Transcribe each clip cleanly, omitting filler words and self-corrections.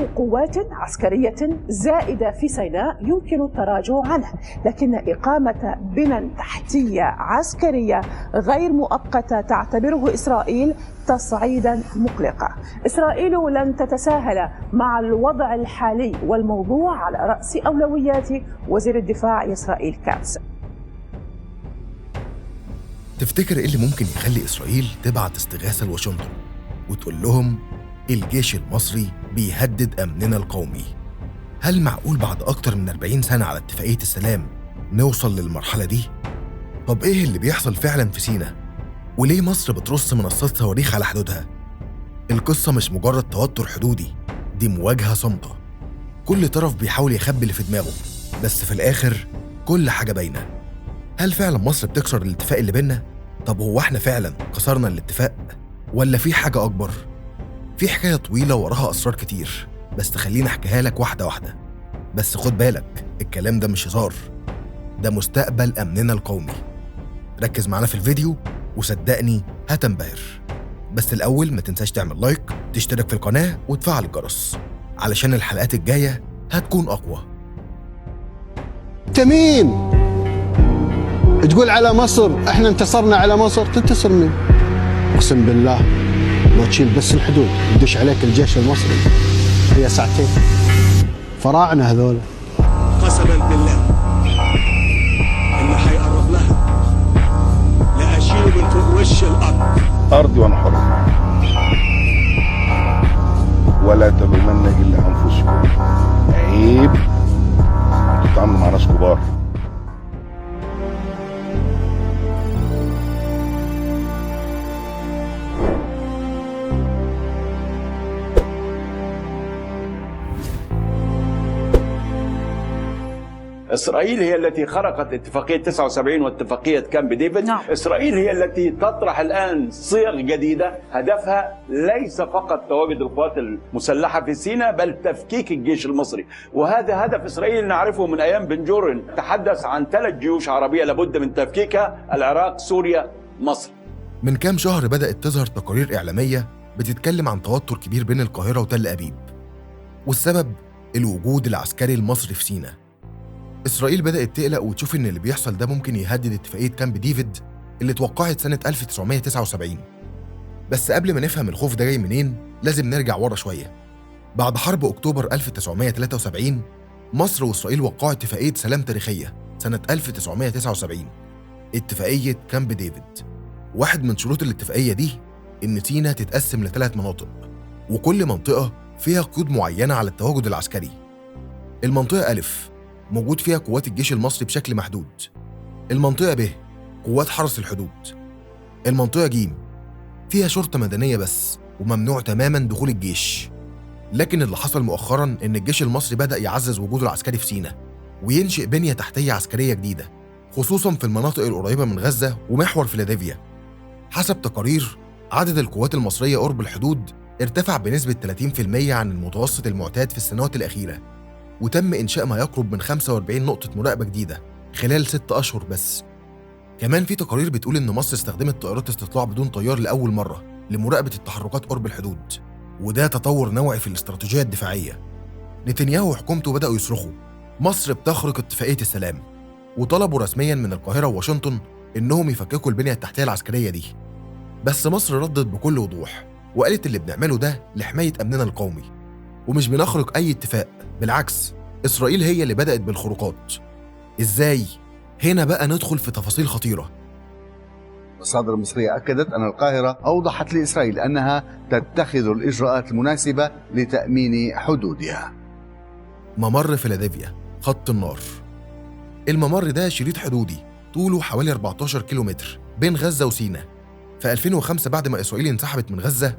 قوات عسكرية زائدة في سيناء يمكن التراجع عنها، لكن إقامة بنى تحتية عسكرية غير مؤقتة تعتبره إسرائيل تصعيدا مقلقا. إسرائيل لن تتساهل مع الوضع الحالي، والموضوع على رأس أولويات وزير الدفاع إسرائيل كاتس. تفتكر إيه اللي ممكن يخلي إسرائيل تبعت استغاثة لواشنطن وتقول لهم الجيش المصري بيهدد أمننا القومي؟ هل معقول بعد أكتر من 40 سنة على اتفاقية السلام نوصل للمرحلة دي؟ طب إيه اللي بيحصل فعلا في سيناء؟ وليه مصر بترص منصات صواريخ على حدودها؟ القصة مش مجرد توتر حدودي، دي مواجهة صامتة. كل طرف بيحاول يخبي اللي في دماغه، بس في الآخر كل حاجة باينة. هل فعلا مصر بتكسر الاتفاق اللي بينا؟ طب هو احنا فعلا كسرنا الاتفاق؟ ولا في حاجة أكبر؟ في حكاية طويلة وراها أسرار كتير، بس خليني أحكيها لك واحدة واحدة. بس خد بالك، الكلام ده مش هزار، ده مستقبل أمننا القومي. ركز معنا في الفيديو وصدقني هتنبهر. بس الأول ما تنساش تعمل لايك، تشترك في القناة وتفعل الجرس علشان الحلقات الجاية هتكون أقوى. تمين تقول على مصر احنا انتصرنا على مصر، تنتصر منين؟ اقسم بالله لو تشيل بس الحدود يدش عليك الجيش المصري هي ساعتين. فراعنة هذول. قسما بالله اللي حيقرب لها لأشيله من فوق وش الأرض. أرضي وأنا حر، ولا تلومن إلا أنفسكم. عيب تتعاملوا مع ناس كبار. إسرائيل هي التي خرقت اتفاقية 79 واتفاقية كامب ديفيد. نعم. إسرائيل هي التي تطرح الآن صيغ جديدة هدفها ليس فقط تواجد القوات المسلحة في سيناء، بل تفكيك الجيش المصري. وهذا هدف إسرائيل نعرفه من أيام بن جورن، تحدث عن 3 جيوش عربية لابد من تفكيكها: العراق، سوريا، مصر. من كام شهر بدأت تظهر تقارير إعلامية بتتكلم عن توتر كبير بين القاهرة وتل أبيب، والسبب الوجود العسكري المصري في سيناء. إسرائيل بدأت تقلق وتشوف إن اللي بيحصل ده ممكن يهدد اتفاقية كامب ديفيد اللي اتوقعت سنة 1979. بس قبل ما نفهم الخوف ده جاي منين، لازم نرجع ورا شوية. بعد حرب أكتوبر 1973 مصر وإسرائيل وقعوا اتفاقية سلام تاريخية سنة 1979، اتفاقية كامب ديفيد. واحد من شروط الاتفاقية دي إن سيناء تتقسم ل3 مناطق، وكل منطقة فيها قيود معينة على التواجد العسكري. المنطقة ألف موجود فيها قوات الجيش المصري بشكل محدود. المنطقة ب قوات حرس الحدود. المنطقة ج فيها شرطة مدنية بس، وممنوع تماما دخول الجيش. لكن اللي حصل مؤخرا إن الجيش المصري بدأ يعزز وجوده العسكري في سيناء وينشئ بنية تحتية عسكرية جديدة، خصوصا في المناطق القريبة من غزة ومحور فيلادلفيا. حسب تقارير، عدد القوات المصرية قرب الحدود ارتفع بنسبة 30% عن المتوسط المعتاد في السنوات الأخيرة، وتم إنشاء ما يقرب من 45 نقطة مراقبة جديدة خلال 6 أشهر بس. كمان في تقارير بتقول إن مصر استخدمت طائرات استطلاع بدون طيار لأول مرة لمراقبة التحركات قرب الحدود، وده تطور نوعي في الاستراتيجية الدفاعية. نتنياهو وحكومته بدأوا يصرخوا مصر بتخرق اتفاقية السلام، وطلبوا رسمياً من القاهرة وواشنطن إنهم يفككوا البنية التحتية العسكرية دي. بس مصر ردت بكل وضوح وقالت اللي بنعمله ده لحماية أمننا القومي، ومش بنخرق أي اتفاق، بالعكس إسرائيل هي اللي بدأت بالخروقات. إزاي؟ هنا بقى ندخل في تفاصيل خطيرة. المصادر المصرية أكدت أن القاهرة أوضحت لإسرائيل أنها تتخذ الإجراءات المناسبة لتأمين حدودها. ممر فيلادلفيا، خط النار. الممر ده شريط حدودي طوله حوالي 14 كيلومتر بين غزة وسيناء. في 2005 بعد ما إسرائيل انسحبت من غزة،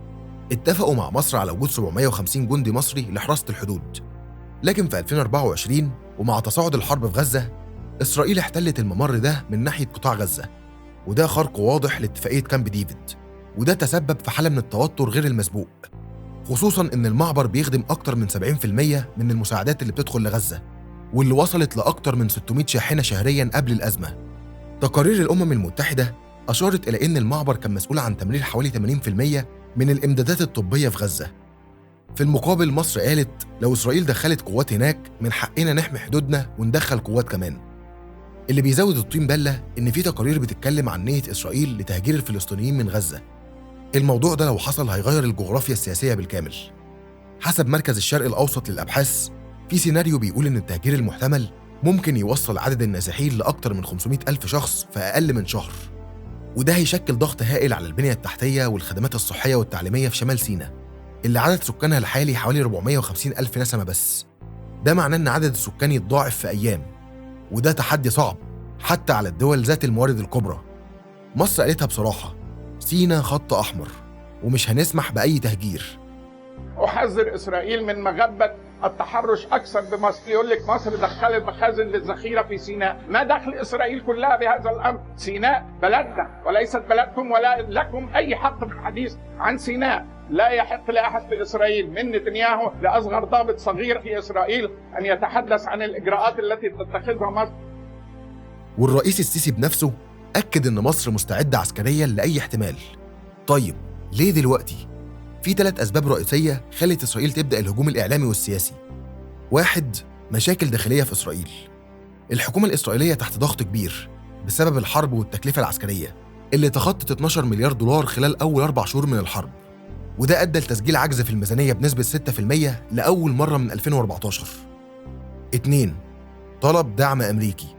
اتفقوا مع مصر على وجود 750 جندي مصري لحراسة الحدود. لكن في 2024 ومع تصاعد الحرب في غزة، إسرائيل احتلت الممر ده من ناحية قطاع غزة، وده خرق واضح لاتفاقية كامب ديفيد. وده تسبب في حالة من التوتر غير المسبوق، خصوصاً إن المعبر بيخدم أكتر من 70% من المساعدات اللي بتدخل لغزة، واللي وصلت لأكتر من 600 شاحنة شهرياً قبل الأزمة. تقارير الأمم المتحدة أشارت إلى إن المعبر كان مسؤول عن تمرير حوالي 80% من الإمدادات الطبية في غزة. في المقابل مصر قالت لو إسرائيل دخلت قوات هناك من حقنا نحمي حدودنا وندخل قوات كمان. اللي بيزود الطين بلة إن في تقارير بتتكلم عن نية إسرائيل لتهجير الفلسطينيين من غزة. الموضوع ده لو حصل هيغير الجغرافيا السياسية بالكامل. حسب مركز الشرق الأوسط للأبحاث، في سيناريو بيقول إن التهجير المحتمل ممكن يوصل عدد النازحين لأكتر من 500,000 شخص في أقل من شهر، وده هيشكل ضغط هائل على البنية التحتية والخدمات الصحية والتعليمية في شمال سيناء اللي عدد سكانها الحالي حوالي 450,000 نسمة بس. ده معناه إن عدد السكان يتضاعف في أيام، وده تحدي صعب حتى على الدول ذات الموارد الكبرى. مصر قالتها بصراحة، سيناء خط أحمر ومش هنسمح بأي تهجير. أحذر إسرائيل من مغبة التحرش أكثر بمصر. يقول لك مصر دخلت مخازن للذخيرة في سيناء. ما دخل إسرائيل كلها بهذا الأمر؟ سيناء بلدنا وليست بلدكم، ولا لكم أي حق في الحديث عن سيناء. لا يحق لأحد في إسرائيل من نتنياهو لأصغر ضابط صغير في إسرائيل أن يتحدث عن الإجراءات التي تتخذها مصر. والرئيس السيسي بنفسه أكد إن مصر مستعدة عسكريا لأي احتمال. طيب ليه دلوقتي؟ في 3 أسباب رئيسية خلت إسرائيل تبدأ الهجوم الإعلامي والسياسي. 1. مشاكل داخلية في إسرائيل. الحكومة الإسرائيلية تحت ضغط كبير بسبب الحرب والتكلفة العسكرية اللي تخطت 12 مليار دولار خلال أول 4 شهور من الحرب، وده أدى لتسجيل عجز في الميزانية بنسبة 6% لأول مرة من 2014. 2. طلب دعم أمريكي.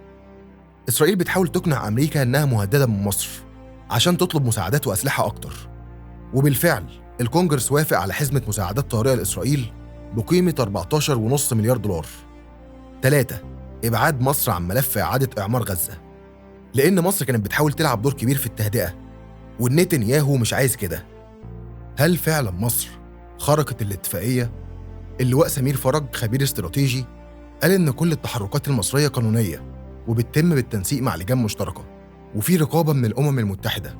إسرائيل بتحاول تقنع أمريكا إنها مهددة من مصر عشان تطلب مساعدات وأسلحة أكتر، وبالفعل الكونجرس وافق على حزمة مساعدات طارئة لإسرائيل بقيمة 14.5 مليار دولار. 3. إبعاد مصر عن ملف إعادة إعمار غزة، لأن مصر كانت بتحاول تلعب دور كبير في التهدئة والنتنياهو مش عايز كده. هل فعلا مصر خرقت الاتفاقية؟ اللواء سمير فرج خبير استراتيجي قال إن كل التحركات المصرية قانونية وبتتم بالتنسيق مع لجان مشتركة وفي رقابة من الأمم المتحدة.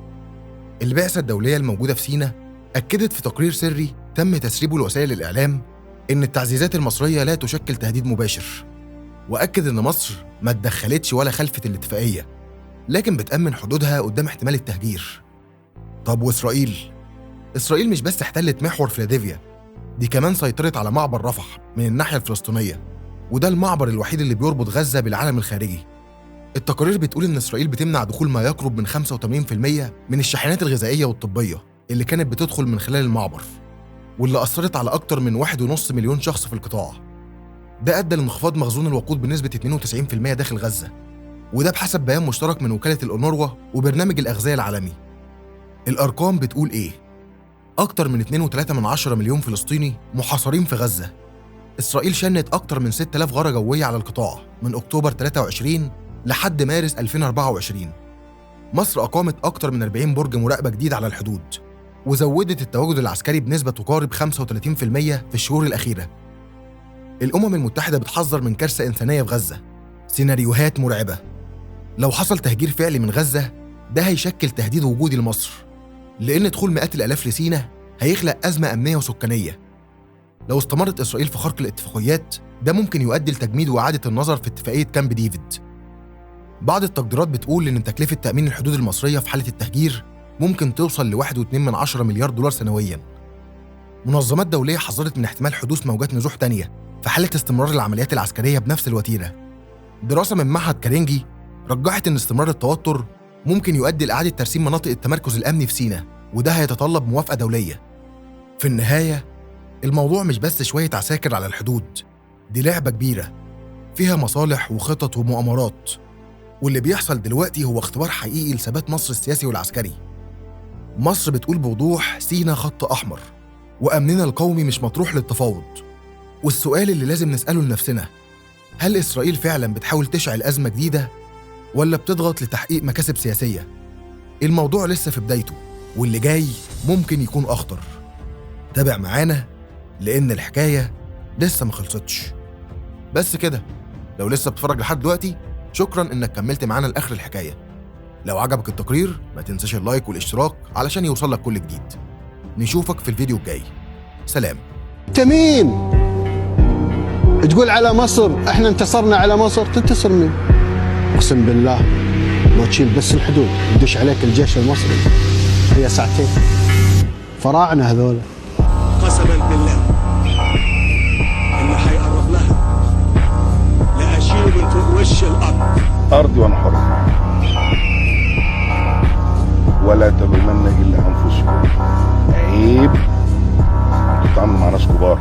البعثة الدولية الموجودة في سيناء أكدت في تقرير سري تم تسريبه لوسائل الإعلام إن التعزيزات المصرية لا تشكل تهديد مباشر، وأكد إن مصر ما اتدخلتش ولا خلفت الاتفاقية، لكن بتأمن حدودها قدام احتمال التهجير. طب وإسرائيل؟ إسرائيل مش بس احتلت محور فيلادلفيا، دي كمان سيطرت على معبر رفح من الناحية الفلسطينية، وده المعبر الوحيد اللي بيربط غزة بالعالم الخارجي. التقارير بتقول إن إسرائيل بتمنع دخول ما يقرب من 85% من الشاحنات الغذائية والطبية اللي كانت بتدخل من خلال المعبر، واللي أثرت على أكتر من 1.5 مليون شخص في القطاع. ده أدى لانخفاض مخزون الوقود بنسبة 92% داخل غزة، وده بحسب بيان مشترك من وكالة الأونروا وبرنامج الأغذية العالمي. الأرقام بتقول إيه؟ أكتر من 2.3 مليون فلسطيني محاصرين في غزة. إسرائيل شنت أكتر من 6000 غارة جوية على القطاع من أكتوبر 23 لحد مارس 2024. مصر أقامت أكتر من 40 برج مراقبة جديد على الحدود، وزودت التواجد العسكري بنسبة تقارب 35% في الشهور الأخيرة. الأمم المتحدة بتحذر من كارثة إنسانية في غزة، سيناريوهات مرعبة. لو حصل تهجير فعلي من غزة، ده هيشكل تهديد وجودي لمصر، لأن دخول مئات الآلاف لسيناء هيخلق أزمة أمنية وسكانية. لو استمرت إسرائيل في خرق الاتفاقيات، ده ممكن يؤدي لتجميد وإعادة النظر في اتفاقية كامب ديفيد. بعض التقديرات بتقول إن تكلفة تأمين الحدود المصرية في حالة التهجير ممكن توصل ل1.2 مليار دولار سنوياً. منظمات دولية حذرت من احتمال حدوث موجات نزوح تانية في حالة استمرار العمليات العسكرية بنفس الوتيرة. دراسة من معهد كارينجي رجحت إن استمرار التوتر ممكن يؤدي لإعادة ترسيم مناطق التمركز الأمني في سيناء، وده هيتطلب موافقة دولية. في النهاية، الموضوع مش بس شوية عساكر على الحدود، دي لعبة كبيرة فيها مصالح وخطط ومؤامرات، واللي بيحصل دلوقتي هو اختبار حقيقي لثبات مصر السياسي والعسكري. مصر بتقول بوضوح سيناء خط أحمر، وأمننا القومي مش مطروح للتفاوض. والسؤال اللي لازم نسأله لنفسنا، هل إسرائيل فعلاً بتحاول تشعل أزمة جديدة ولا بتضغط لتحقيق مكاسب سياسية؟ الموضوع لسه في بدايته، واللي جاي ممكن يكون أخطر. تابع معانا لأن الحكاية لسه ما خلصتش. بس كده، لو لسه بتتفرج لحد دلوقتي، شكراً إنك كملت معانا لآخر الحكاية. لو عجبك التقرير ما تنساش اللايك والاشتراك علشان يوصلك كل جديد. نشوفك في الفيديو الجاي. سلام. تميم تقول على مصر احنا انتصرنا على مصر، تنتصر مين؟ اقسم بالله لو تشيل بس الحدود يدش عليك الجيش المصري هي ساعتين. فراعنة هذول. قسما بالله ارضي وانا حر ولا تلومن الا انفسكم. عيب تتعاملوا مع ناس كبار.